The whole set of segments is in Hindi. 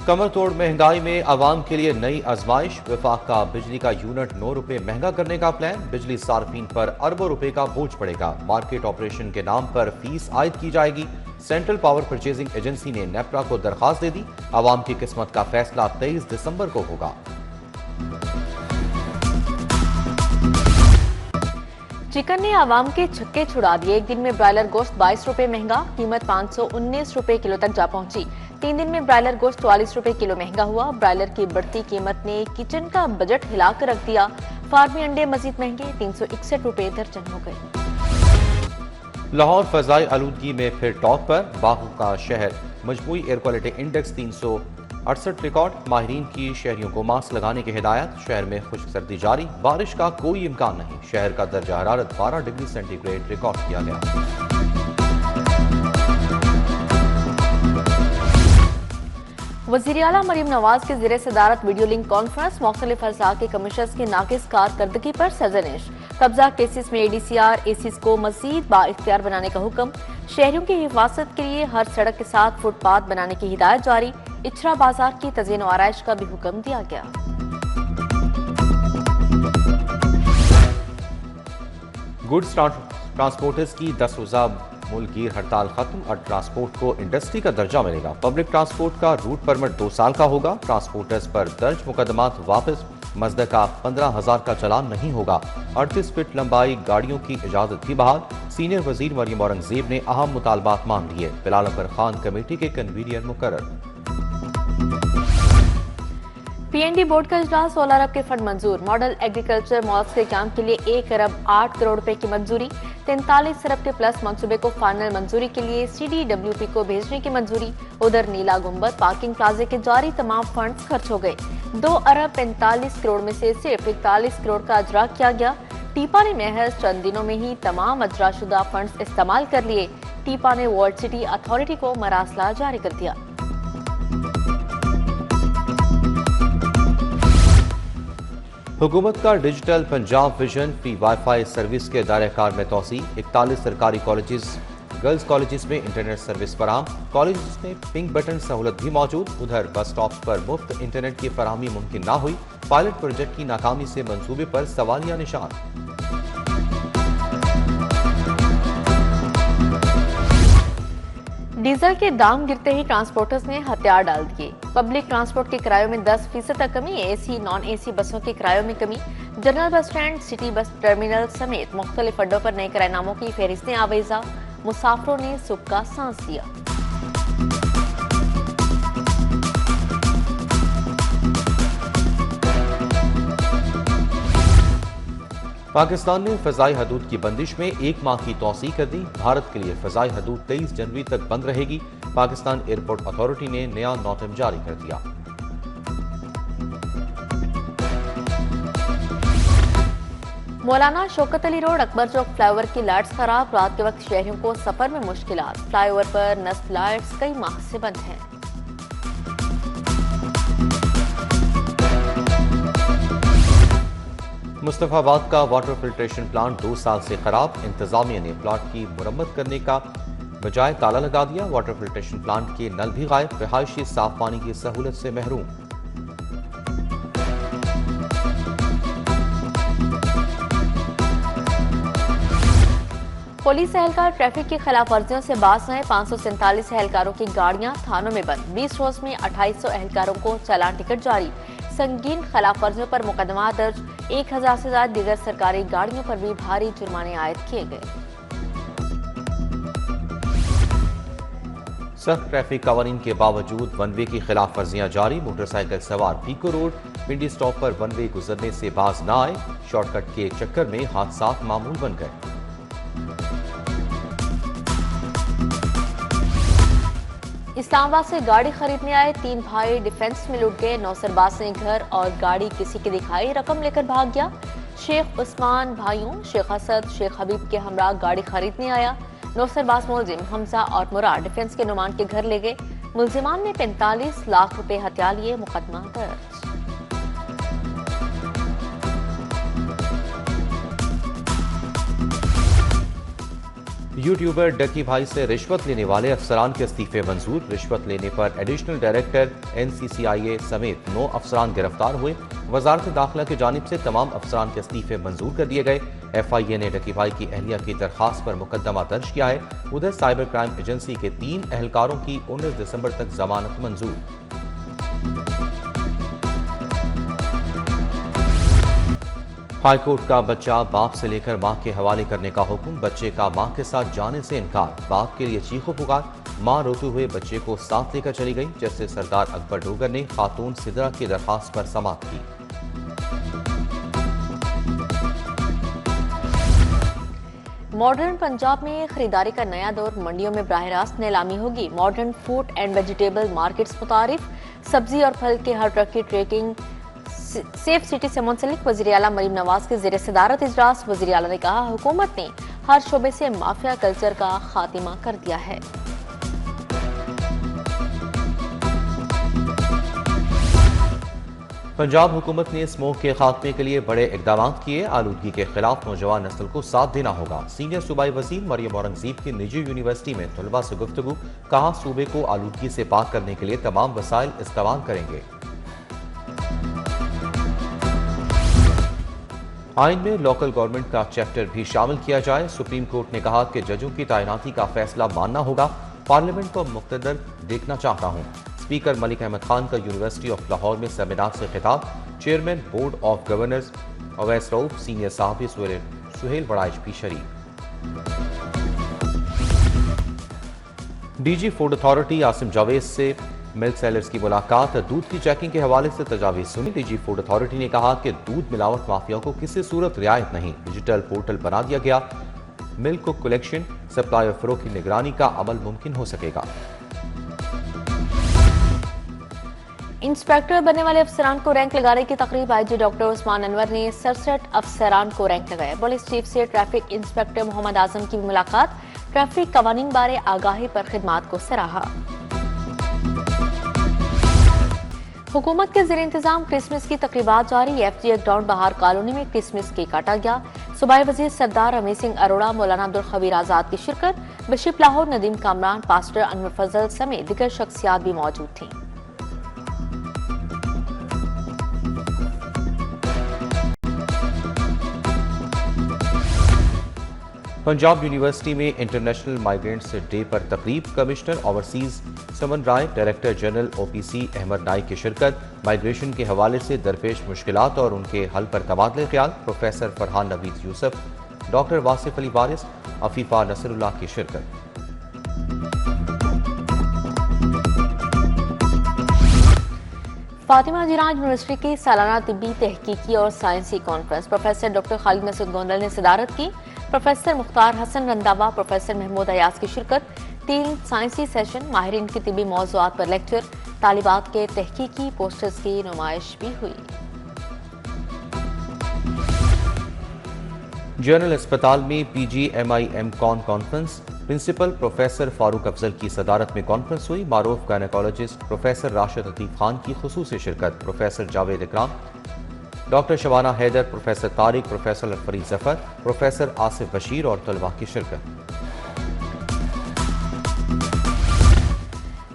कमर तोड़ महंगाई में आवाम के लिए नई आजमाइश। विफाक का बिजली का यूनिट 9 रुपए महंगा करने का प्लान। बिजली सार्फिन पर अरबों रुपए का बोझ पड़ेगा। मार्केट ऑपरेशन के नाम पर फीस आयद की जाएगी। सेंट्रल पावर परचेजिंग एजेंसी ने नेपरा को दरखास्त दे दी। आवाम की किस्मत का फैसला 23 दिसंबर को होगा। चिकन ने आवाम के छक्के छुड़ा दिए। एक दिन में ब्रायलर गोश्त 22 रुपए महंगा, कीमत 519 रुपए किलो तक जा पहुंची। 3 दिन में ब्रायलर गोश्त 44 रुपए किलो महंगा हुआ। ब्रायलर की बढ़ती कीमत ने किचन का बजट हिलाकर रख दिया। फार्मी अंडे मजीद महंगे, 361 रुपए दर्जन हो गए। लाहौर फजाई आलूदगी में फिर टॉप पर। बागों का शहर मजमूई एयर क्वालिटी इंडेक्स 368 रिकॉर्ड। माहिरीन की शहरियों को मास्क लगाने की हिदायत। शहर में खुश्क सर्दी जारी, बारिश का कोई इम्कान नहीं। शहर का दर्जा हरारत 12 डिग्री सेंटीग्रेड रिकॉर्ड किया गया। वज़ीर आला मरीम नवाज के ज़ेरे सदारत वीडियो लिंक कॉन्फ्रेंस। मुख्तलिफ अज़ला के कमीशनर्स की नाकिस कारकर्दगी पर सरजनिश। कब्जा केसेस में ADCR एसीज को मजीद बाइख्तियार बनाने का हुक्म। शहरियों की हिफाजत के लिए हर सड़क के साथ फुटपाथ बनाने की हिदायत जारी। इचरा बाजार की तज़ीन व आराइश का भी हुक्म दिया गया। गुड्स ट्रांसपोर्टर्स की 10 रोजा मुल्कीर हड़ताल खत्म। और ट्रांसपोर्ट को इंडस्ट्री का दर्जा मिलेगा। पब्लिक ट्रांसपोर्ट का रूट परमिट 2 साल का होगा। ट्रांसपोर्टर्स पर दर्ज मुकदमात वापस। मजदे का 15,000 का चालान नहीं होगा। 38 फीट लंबाई गाड़ियों की इजाजत भी बहाल। सीनियर वजीर मरियम औरंगजेब ने अहम मुतालबात मान लिए। बिलाल अकबर खान कमेटी के कन्वीनियर मुकर्रर। PND बोर्ड का इजलास 16 अरब के फंड मंजूर। मॉडल एग्रीकल्चर मॉल्स के काम के लिए 1 अरब 8 करोड़ रुपए की मंजूरी। 43 अरब के प्लस मंसूबे को फाइनल मंजूरी के लिए CDWP को भेजने की मंजूरी। उधर नीला गुंबद पार्किंग प्लाजे के जारी तमाम फंड्स खर्च हो गए। 2 अरब 45 करोड़ में से सिर्फ 41 करोड़ का अजरा किया गया। टीपा ने महज चंद दिनों में ही तमाम अजराशुदा फंड्स इस्तेमाल कर लिए। टीपा ने वर्ल्ड सिटी अथॉरिटी को मरासला जारी कर दिया। हुकूमत का digital Punjab vision free wifi service के दायरेकार में तोसी। 41 सरकारी कॉलेजेस गर्ल्स कॉलेजेस में इंटरनेट सर्विस फराम। कॉलेजेस में पिंक बटन सहूलत भी मौजूद। उधर बस स्टॉप पर मुफ्त इंटरनेट की फराहमी मुमकिन ना हुई। पायलट प्रोजेक्ट की नाकामी से मंसूबे पर सवालिया निशान। डीजल के दाम गिरते ही ट्रांसपोर्टर्स ने हथियार डाल दिए। पब्लिक ट्रांसपोर्ट के किरायों में 10% तक कमी। AC नॉन AC बसों के किरायों में कमी। General bus stand, city bus terminal समेत मुख्तलिफ अड्डों पर नए किरायनामों की फहरिस्तें आवेजा। मुसाफिरों ने सुख का सांस लिया। पाकिस्तान ने फजाई हदूद की बंदिश में 1 माह की तौसीह कर दी। भारत के लिए फजाई हदूद 23 जनवरी तक बंद रहेगी। पाकिस्तान एयरपोर्ट अथॉरिटी ने नया नोटिस जारी कर दिया। मौलाना शौकत अली रोड अकबर चौक फ्लाईओवर की लाइट्स खराब। रात के वक्त शहरियों को सफर में मुश्किलात। फ्लाईओवर पर नस्ब लाइट्स कई माह से बंद हैं। मुस्तफाबाद का वाटर फिल्ट्रेशन प्लांट 2 साल से खराब। इंतजामिया ने प्लांट की मुरम्मत करने का बजाय ताला लगा दिया। वाटर फिल्ट्रेशन प्लांट के नल भी गायब। रिहायशी साफ पानी की सहूलत से महरूम। पुलिस एहलकार ट्रैफिक की खिलाफ वर्जियों से बाज आए। 547 एहलकारों की गाड़ियां थानों में बंद। 20 रोज में 2800 एहलकारों को चालान टिकट जारी। संगीन खिलाफ वर्जियों पर मुकदमा दर्ज। 1000 से ज्यादा दीगर सरकारी गाड़ियों पर भी भारी जुर्माने आयद किए गए। सख्त ट्रैफिक कवानीन के बावजूद वन वे की खिलाफ वर्जियां जारी। मोटरसाइकिल सवार पीको रोड पिंडी स्टॉप पर वन वे गुजरने से बाज न आए। शॉर्टकट के चक्कर में हादसात मामूल बन गए। इस्लामाबाद से गाड़ी खरीदने आए 3 भाई डिफेंस में लुट गए। नौसरबाज ने घर और गाड़ी किसी की दिखाई, रकम लेकर भाग गया। शेख उस्मान भाइयों शेख असद शेख हबीब के हमरा गाड़ी खरीदने आया। नौसरबाज मुलजिम हमजा और मुराद डिफेंस के नुमान के घर ले गए। मुलजिमान ने 45 लाख रुपए हत्या लिए। मुकदमा दर्ज। यूट्यूबर डकी भाई से रिश्वत लेने वाले अफसरान के इस्तीफे मंजूर। रिश्वत लेने पर एडिशनल डायरेक्टर NCCIA समेत 9 अफसरान गिरफ्तार हुए। वजारत दाखिला की जानिब से तमाम अफसरान के इस्तीफे मंजूर कर दिए गए। FIA ने डकी भाई की अहलिया की दरखास्त पर मुकदमा दर्ज किया है। उधर साइबर क्राइम एजेंसी के 3 एहलकारों की 19 दिसंबर तक जमानत मंजूर। हाईकोर्ट का बच्चा बाप से लेकर मां के हवाले करने का हुक्म। बच्चे का मां के साथ जाने से इनकार, बाप के लिए चीखो पुकार। मां रोते हुए बच्चे को साथ लेकर चली गई। जस्टिस सरदार अकबर डोगर ने खातून सिदरा की दरखास्त पर समाअत की। मॉडर्न पंजाब में खरीदारी का नया दौर, मंडियों में बराह रास्त नीलामी होगी। Modern food and vegetable markets मुतारिफ, सब्जी और फल के हर ट्रक की ट्रैकिंग। सेफ सिटी से मुंसलिक वज़ीर आला मरीम नवाज के ज़ेर सदारत इजलास। वज़ीर आला ने कहा, हुकूमत ने हर शोबे से माफिया कल्चर का खात्मा कर दिया है। पंजाब हुकूमत ने स्मोक के खात्मे के लिए बड़े इकदाम किए। आलूदगी के खिलाफ नौजवान नस्ल को साथ देना होगा। सीनियर सूबाई वज़ीर मरियम औरंगज़ेब की निजी यूनिवर्सिटी में तलबा से गुफ्तगू, कहा सूबे को आलूदगी से पाक करने के लिए तमाम वसाइल इस्तेमाल करेंगे। आइन में लोकल गवर्नमेंट का चैप्टर भी शामिल किया जाए। सुप्रीम कोर्ट ने कहा कि जजों की तैनाती का फैसला मानना होगा। पार्लियामेंट को मुक़्तदर देखना चाहता हूँ। स्पीकर मलिक अहमद खान का यूनिवर्सिटी ऑफ लाहौर में सेमिनार से खिताब। Chairman board of governors Awais Rauf, senior साहबी सुहेल बड़ाइच भी शरीक। DG food authority Asim Javed से मिल्क सेलर्स की मुलाकात। दूध की चेकिंग के हवाले से तजावीज़ सुनी। DG फूड अथॉरिटी ने कहा कि दूध मिलावट माफिया को किसी सूरत रियायत नहीं। डिजिटल पोर्टल बना दिया गया। मिल्क को कलेक्शन, सप्लाई और फरोख्त की निगरानी का अमल मुमकिन हो सकेगा। इंस्पेक्टर बनने वाले अफसरान को रैंक लगाने की तकरीब IG डॉक्टर उस्मान अनवर ने 67 अफसरान को रैंक लगाया। पुलिस चीफ से ट्रैफिक इंस्पेक्टर मोहम्मद आजम की मुलाकात। ट्रैफिक कवानीन बारे आगाही पर खिदमात को सराहा। हुकूमत के ज़ेर इंतजाम क्रिसमस की तकरीबात जारी। FG ग्राउंड बहार कॉलोनी में क्रिसमस केक काटा गया। सूबाई वज़ीर सरदार रमीत सिंह अरोड़ा, मौलाना अब्दुल खबीर आजाद की शिरकत। बिशप लाहौर नदीम कामरान, पास्टर अनवर फजल समेत दिगर शख्सियात भी मौजूद थीं। पंजाब यूनिवर्सिटी में इंटरनेशनल माइग्रेंट्स डे पर तकरीब। Commissioner overseas Saman Rai, director general OPC Ahmad Naik की शिरकत। माइग्रेशन के हवाले से दरपेश मुश्किलात और उनके हल पर तबादले ख्याल। प्रोफेसर फरहान नवीद यूसुफ, डॉक्टर वासिफ अली वारिस, अफीफा नसरुल्लाह की शिरकत। फातिमा जिराज यूनिवर्सिटी की सालाना तिब्बी तहकीकी और साइंसी conference professor doctor Khalid Masood Gondal ने सदारत की। प्रोफेसर मुख्तार हसन रंधावा, प्रोफेसर महमूद अयाज की शिरकत। 3 साइंसी सेशन, माहिरीन की तिब्बी मौज़ूआत पर लेक्चर। तालिबात के तहकीकी पोस्टर्स की नुमाइश भी हुई। जनरल अस्पताल में PGMIM conference. Principal professor Farooq Afzal की सदारत में कॉन्फ्रेंस हुई। मारूफ गायनेकोलॉजिस्ट प्रोफेसर राशिद लतीफ खान की खुसूसी शिरकत। Professor Javed Ikram, doctor Shabana Haider, professor Tariq, professor Farid Zafar, professor Asif Bashir और तलबा की शिरकत।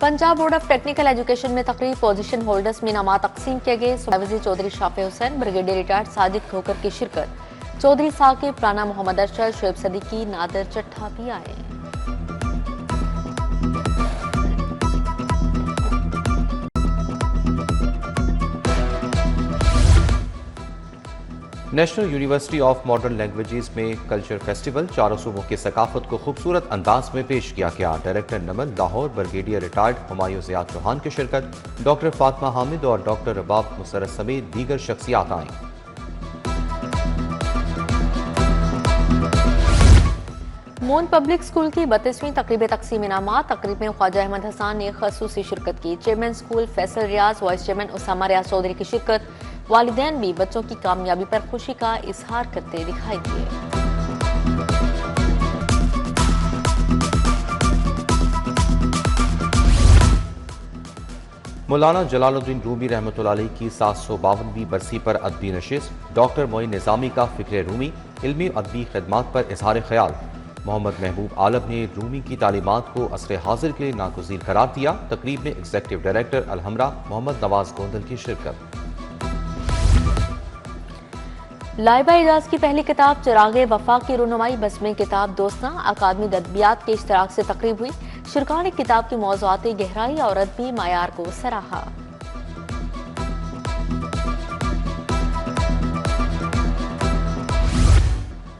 Punjab board of technical education में तकरीब। पोजीशन होल्डर्स में इनामात तकसीम किए गए। सूबाई वज़ीर चौधरी शाफे हुसैन, ब्रिगेडियर रिटायर्ड साजिद खोकर की शिरकत। चौधरी साकिब, राना मोहम्मद अरशद, शुएब सदीकी, नादर चट्ठा भी आए। National university of modern languages में कल्चर फेस्टिवल। चारों सूबों की सकाफत को खूबसूरत अंदाज में पेश किया गया। Director Naman Lahore, brigadier retired Humayun Ziyad Chauhan की शिरकत। डॉक्टर फातिमा हामिद और डॉक्टर रबाब मुसरत समेत दीगर शख्सियात आईं। मून पब्लिक स्कूल की 32वीं तकरीब तकसीम इनामात। तकरीब में ख्वाजा अहमद हसन ने खसूसी शिरकत की। चेयरमैन स्कूल फैसल रियाज, वाइस चेयरमैन उसामा रियाज चौधरी की शिरकत। वालिदैन भी बच्चों की कामयाबी पर खुशी का इजहार करते दिखाई दिए। मौलाना जलालुद्दीन रूमी रहमतुल्लाह अलैह की 752वीं बरसी पर अदबी नशिस्त। डॉक्टर मोइन निज़ामी का फ़िक्र रूमी, इल्मी अदबी खिदमात पर इजहार ख्याल। मोहम्मद महबूब आलम ने रूमी की तालीमात को असर हाजिर के लिए नागुज़ीर करार दिया। तकरीब में एग्जीक्यूटिव डायरेक्टर अलहमरा मोहम्मद नवाज गोंदल की शिरकत। लाइबा एजाज की पहली किताब चिरागे वफा की रुनुमाई बस्में किताब दोस्तना अकादमी अदबियात के इश्तराक से तकरीब हुई। शुरका ने किताब की मौज़ूआती गहराई और अदबी मायार को सराहा।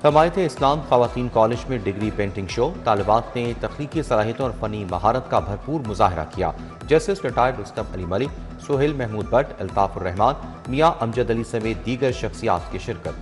हमायत इस्लाम खवातीन कॉलेज में डिग्री पेंटिंग शो। तालिबात ने तख्लीकी सलाहियतों और फनी महारत का भरपूर मुजाहरा किया। जस्टिस रिटायर्ड रुस्तम अली मलिक, सोहेल महमूद भट्ट, अल्ताफुर रहमान, मियां अमजद अली समेत दीगर शख्सियात की शिरकत।